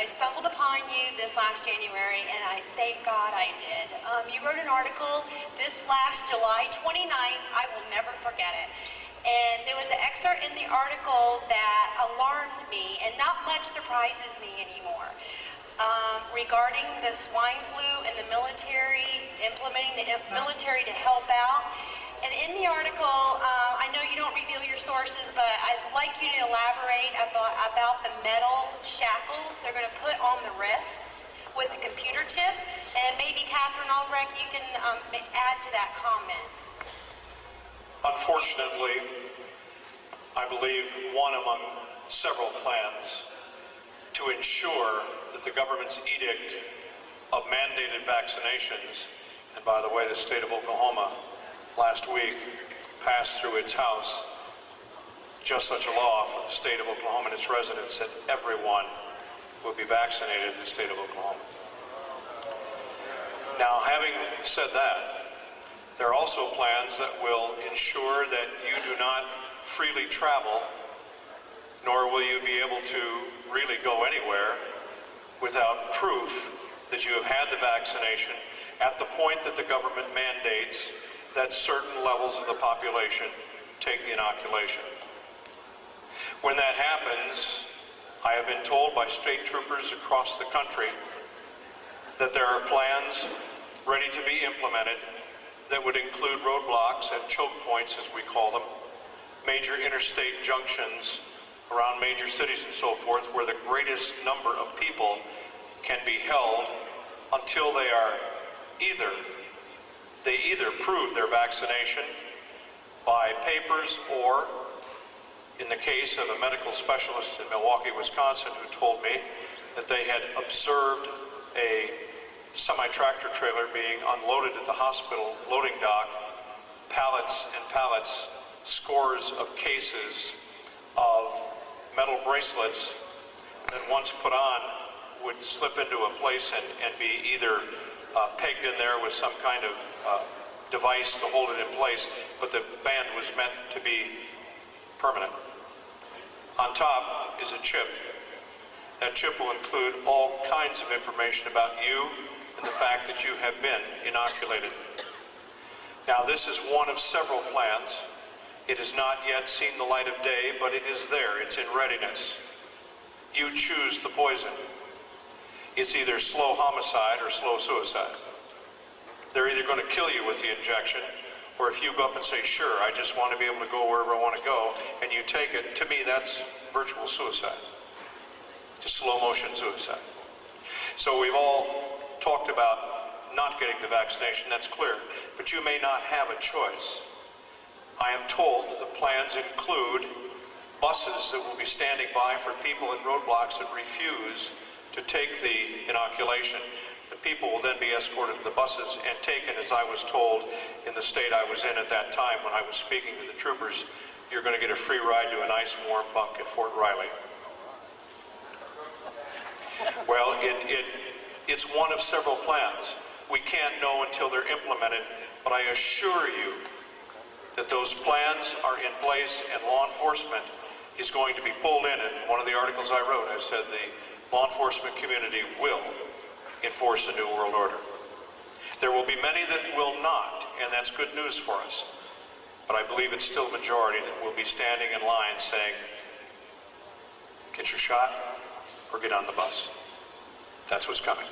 stumbled upon you this last January, and thank God I did. You wrote an article this last July 29th. I will never forget it. And there was an excerpt in the article that alarmed me, and not much surprises me anymore, regarding the swine flu and the military, implementing the military to help out. And in the article, I know you don't reveal your sources, but I'd like you to elaborate about the metal shackles they're going to put on the wrists with the computer chip. And maybe Catherine Albrecht, you can add to that comment. Unfortunately, I believe one among several plans to ensure that the government's edict of mandated vaccinations, and by the way, the state of Oklahoma last week passed through its House just such a law for the state of Oklahoma and its residents that everyone will be vaccinated in the state of Oklahoma. Now, having said that, there are also plans that will ensure that you do not freely travel, nor will you be able to really go anywhere without proof that you have had the vaccination at the point that the government mandates that certain levels of the population take the inoculation. When that happens, I have been told by state troopers across the country that there are plans ready to be implemented that would include roadblocks and choke points, as we call them, major interstate junctions around major cities and so forth, where the greatest number of people can be held until they are either prove their vaccination by papers, or in the case of a medical specialist in Milwaukee, Wisconsin, who told me that they had observed a semi-tractor trailer being unloaded at the hospital loading dock, pallets and pallets, scores of cases of metal bracelets that once put on would slip into a place and be either pegged in there with some kind of device to hold it in place, but the band was meant to be permanent. On top is a chip. That chip will include all kinds of information about you and the fact that you have been inoculated. Now, this is one of several plans. It has not yet seen the light of day, but it is there. It's in readiness. You choose the poison. It's either slow homicide or slow suicide. They're either going to kill you with the injection, or if you go up and say, sure, I just want to be able to go wherever I want to go, and you take it, to me, that's virtual suicide. Just slow motion suicide. So we've all talked about not getting the vaccination, that's clear, but you may not have a choice. I am told that the plans include buses that will be standing by for people at roadblocks that refuse to take the inoculation. The people will then be escorted to the buses and taken, as I was told in the state I was in at that time when I was speaking to the troopers, you're going to get a free ride to a nice warm bunk at Fort Riley. Well, it's one of several plans. We can't know until they're implemented, but I assure you that those plans are in place, and law enforcement is going to be pulled in. In one of the articles I wrote, I said the law enforcement community will enforce a new world order. There will be many that will not, and that's good news for us. But I believe it's still a majority that will be standing in line saying, get your shot or get on the bus. That's what's coming.